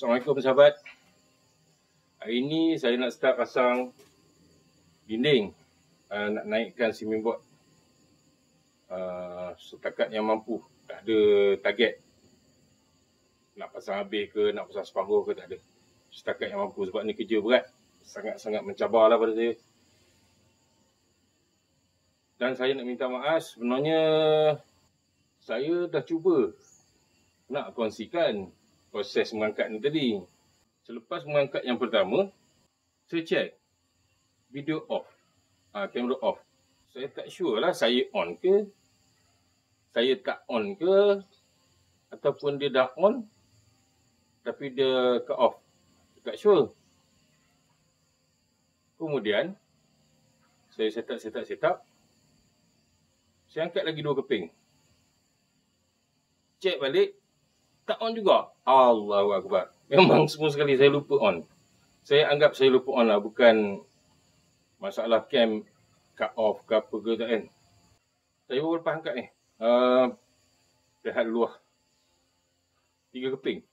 Assalamualaikum sahabat. Hari ini saya nak start pasang dinding, nak naikkan cement board. Setakat yang mampu, tak ada target nak pasang habis ke, nak pasang separuh ke, tak ada. Setakat yang mampu sebab ni kerja berat, sangat-sangat mencabarlah pada saya. Dan saya nak minta maaf, sebenarnya saya dah cuba nak kongsikan proses mengangkat ni tadi. Selepas mengangkat yang pertama, saya check video off, kamera off. Saya tak sure lah saya on ke, saya tak on ke, ataupun dia dah on tapi dia cut off. Tak sure. Kemudian saya set up. Saya angkat lagi 2 keping. Check balik, tak on juga. Allahu Akbar. Memang semua sekali saya lupa on. Saya anggap saya lupa on lah, bukan masalah cam cut off ke apa ke tak kan. Saya baru lepas angkat ni. Lihat luar 3 keping.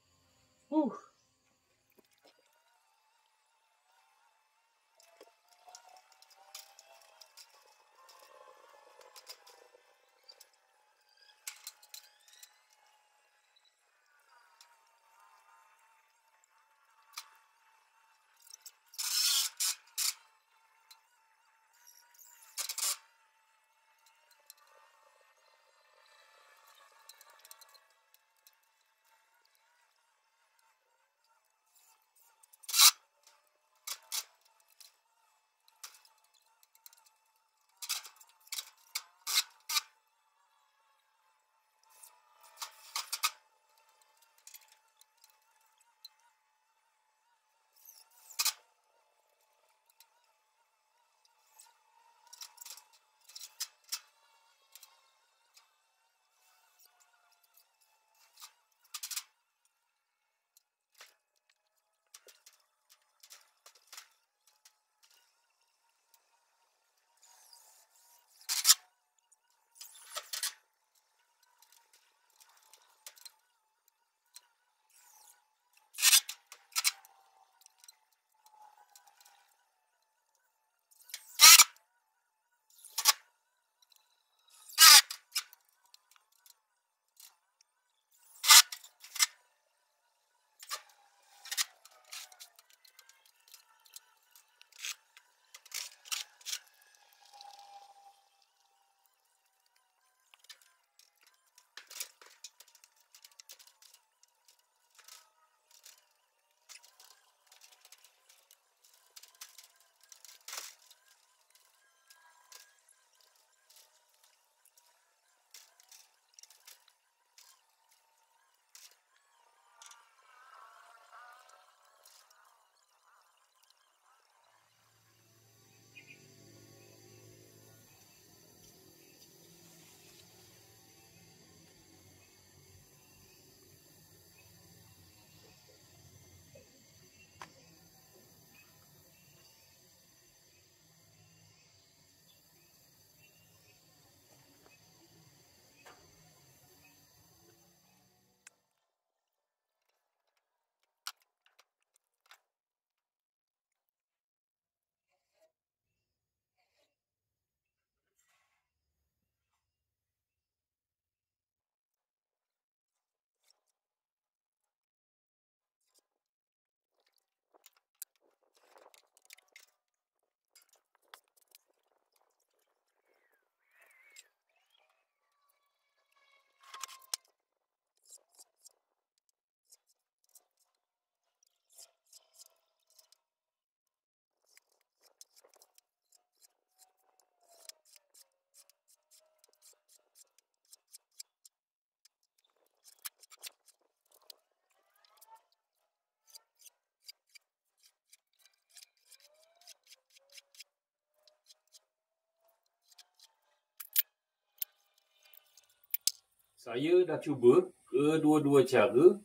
Saya dah cuba kedua-dua cara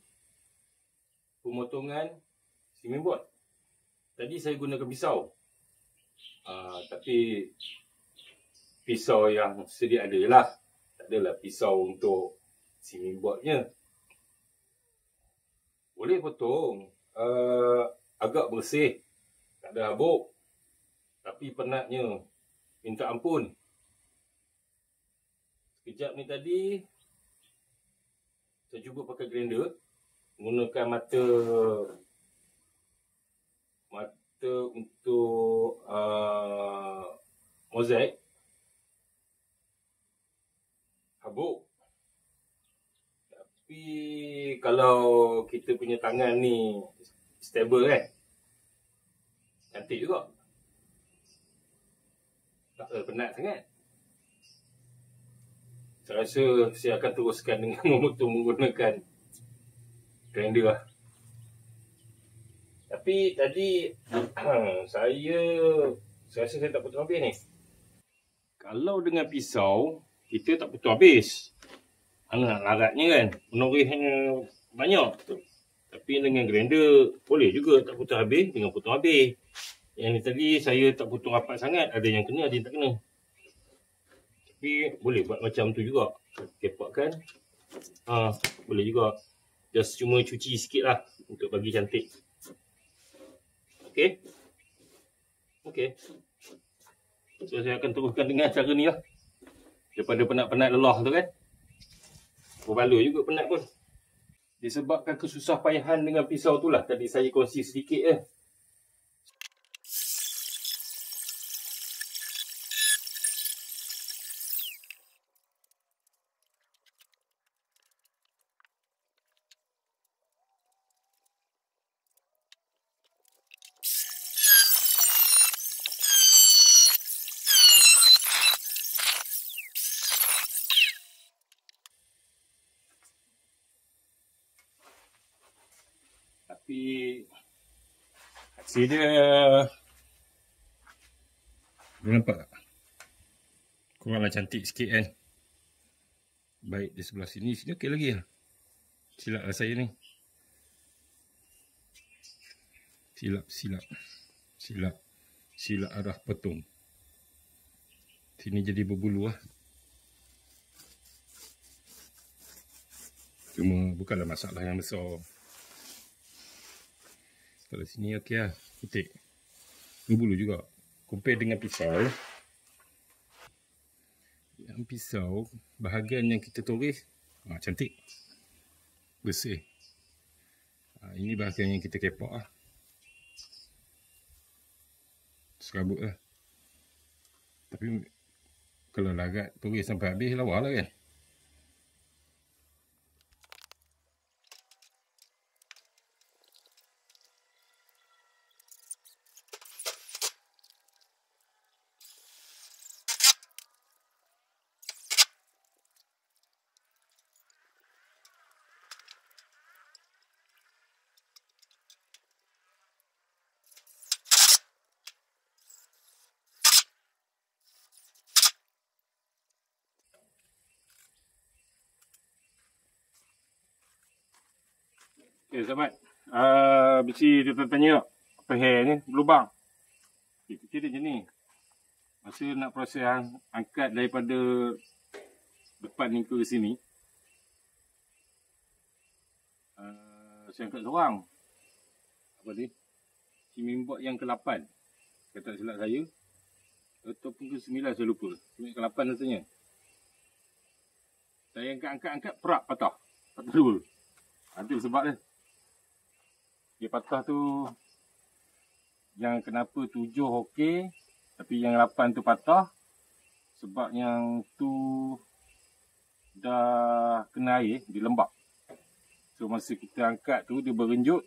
pemotongan cement board. Tadi saya gunakan pisau. Tapi pisau yang sedia ada lah. Tak adalah pisau untuk cement boardnya. Boleh potong, agak bersih, tak ada habuk. Tapi penatnya minta ampun. Sekejap ni tadi saya cuba pakai grinder, menggunakan mata untuk mozaik. Habuk. Tapi kalau kita punya tangan ni stable kan, cantik juga. Tak ada penat sangat. Saya rasa saya akan teruskan dengan menggunakan grinder lah. Tapi tadi saya rasa saya tak potong habis ni. Kalau dengan pisau, kita tak potong habis. Mana nak laratnya kan, menorehnya banyak. Tapi dengan grinder boleh juga tak potong habis dengan potong habis. Yang ni tadi saya tak potong rapat sangat, ada yang kena, ada yang tak kena. Tapi boleh buat macam tu juga. Kepakkan. Boleh juga. Just cuma cuci sikit lah untuk bagi cantik. Okey. Okey. So saya akan teruskan dengan cara ni lah. Daripada penat-penat lelah tu kan. Berbaloi juga penat pun. Disebabkan kesusah payahan dengan pisau tu lah. Tadi saya kongsi sedikit je. Tapi hasil dia nampak tak? Kuranglah cantik sikit kan. Baik di sebelah sini okey lagi lah. Silap lah saya ni. Silap arah potong. Sini jadi berbulu lah. Cuma bukanlah masalah yang besar. Kalau sini okey lah, putih. Berbulu juga. Compare dengan pisau. Yang pisau, bahagian yang kita toreh, cantik. Bersih. Ini bahagian yang kita kepak lah. Serabut lah. Tapi, kalau larat toreh sampai habis, lawa lah kan. Okay, sahabat. Mesti dia tanya apa hair ni berlubang. Kecil dia macam ni. Masa nak proses angkat daripada depan ni ke sini, saya angkat seorang. Apa ni? Cimimbot yang ke-8. Kalau tak silap saya. Ataupun ke-9 saya lupa. Cimimbot ke-8 rasanya. Saya angkat-angkat perak patah. Patah dua. Itu sebab dia. Dia patah tu, yang kenapa 7 okey, tapi yang 8 tu patah. Sebab yang tu dah kena air, dia lembab. So masa kita angkat tu, dia berenjut.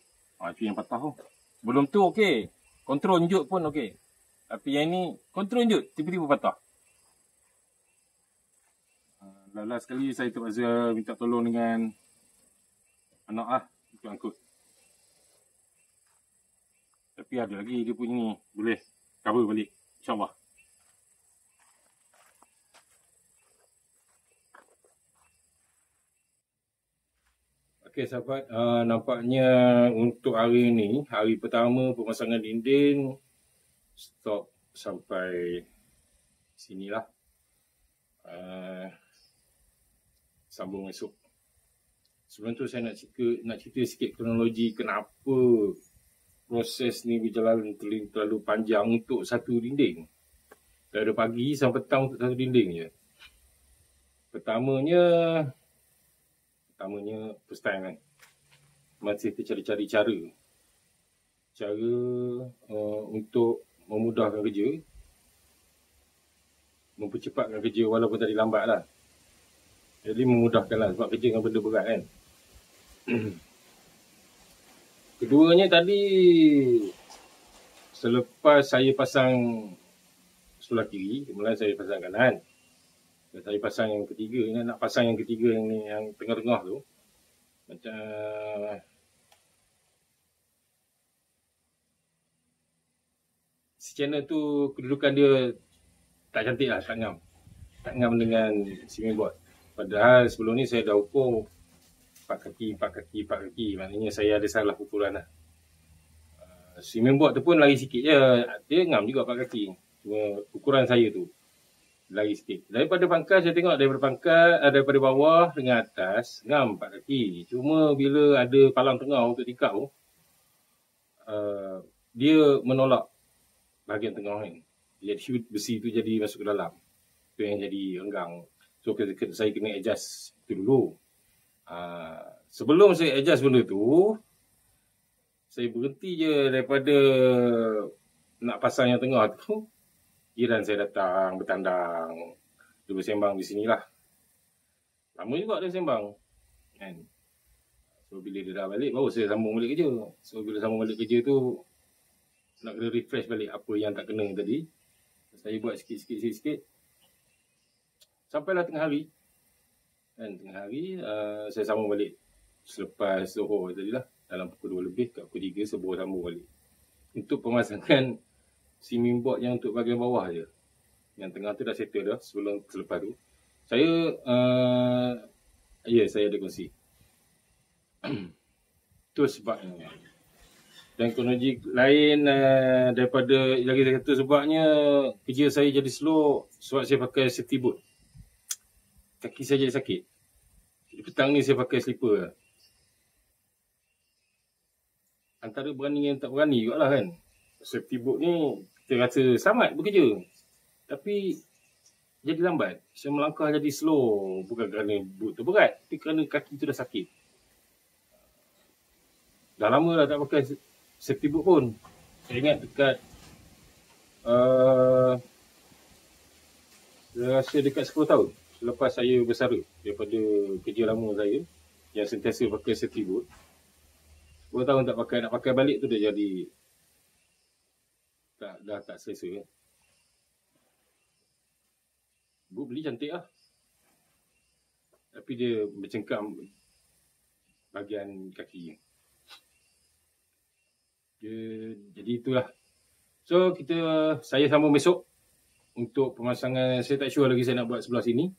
Itu yang patah tu. Sebelum tu okey, kontrol njut pun okey. Tapi yang ni, kontrol njut, tiba-tiba patah. Last sekali saya terpaksa minta tolong dengan anak lah, untuk angkut. Tapi ada lagi dia punya ni, boleh cover balik, insyaAllah. Okey sahabat, nampaknya untuk hari ni, hari pertama pemasangan dinding, stop sampai sinilah. Sambung esok. Sebelum tu saya nak cerita sikit kronologi kenapa proses ni berjalan terlalu panjang untuk satu dinding. Dari pagi sampai petang untuk satu dinding je. Pertamanya first time kan. Masih tercari-cari cara untuk memudahkan kerja, mempercepatkan kerja walaupun tadi lambat lah. Jadi memudahkan lah sebab kerja dengan benda berat kan. Keduanya tadi, selepas saya pasang sebelah kiri, kemudian saya pasang kanan. Dan saya pasang yang ketiga, nak pasang yang ketiga yang tengah-tengah tu. Macam si channel tu kedudukan dia tak cantik lah, tak ngam dengan cement board. Padahal sebelum ni saya dah ukur 4 kaki. Maknanya saya ada salah ukuran lah. Cement board tu pun lari sikit je. Dia ngam juga 4 kaki. Cuma ukuran saya tu lari sikit. Daripada pangkat saya tengok daripada bawah dengan atas ngam 4 kaki. Cuma bila ada palang tengah untuk tikar tu, dia menolak bahagian tengah ni. Jadi besi tu jadi masuk ke dalam. Tu yang jadi renggang. So saya kena adjust tu dulu. Sebelum saya adjust benda tu, saya berhenti je daripada nak pasang yang tengah tu. Jiran saya datang bertandang. Dia bersembang di sinilah. Lama juga dia sembang. Kan? So bila dia dah balik, baru saya sambung balik kerja. So bila sambung balik kerja tu, nak kena refresh balik apa yang tak kena tadi. Saya buat sikit. Sampailah tengah hari. Dan tengah hari, saya sambung balik. Selepas Zohor tadi lah. Dalam pukul 2 lebih, kat pukul 3, saya sambung balik. Untuk pemasangan cement board yang untuk bahagian bawah je. Yang tengah tu dah settle dah selepas tu. Saya ada kongsi. Itu sebabnya. Dan kronologi lain daripada lagi satu sebabnya kerja saya jadi slow sebab saya pakai safety boot. Kaki saya jadi sakit. Jadi petang ni saya pakai slipper. Antara berani yang tak berani juga lah kan. Safety boot ni kita rasa selamat bekerja. Tapi jadi lambat. Saya melangkah jadi slow. Bukan kerana boot tu berat. Tapi kerana kaki tu dah sakit. Dah lama dah tak pakai safety boot pun. Saya ingat dekat saya rasa dekat 10 tahun selepas saya bersara daripada kerja lama saya yang sentiasa pakai safety boot. 10 tahun tak pakai, nak pakai balik tu dah jadi dah tak selesa. Boot beli cantik lah. Tapi dia bercengkam bahagian kaki. Jadi itulah. So saya sambung besok untuk pemasangan. Saya tak sure lagi saya nak buat sebelah sini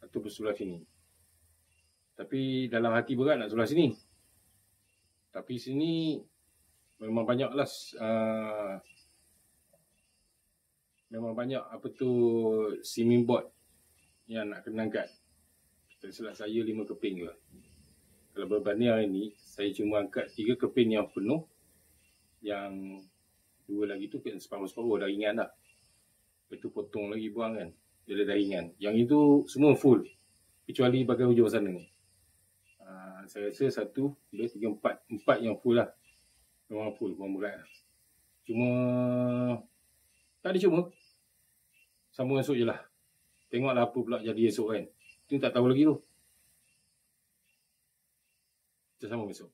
ataupun sebelah sini. Tapi dalam hati berat nak sebelah sini. Tapi sini memang banyaklah memang banyak cement board yang nak kena angkat. Silap saya 5 keping je. Kalau berbanding hari ni saya cuma angkat 3 keping yang penuh. Yang 2 lagi tu kan separuh-separuh dah ringan dah. Lepas tu potong lagi buang kan. Dia dah ringan. Yang itu semua full. Kecuali bahagian hujung sana ni. Saya rasa 1, 2, 3, 4 yang full lah. Memang full, memang berat lah. Cuma tak ada cuma. Sambung esok je lah. Tengoklah apa pula jadi esok kan. Itu tak tahu lagi tu. Kita sambung esok.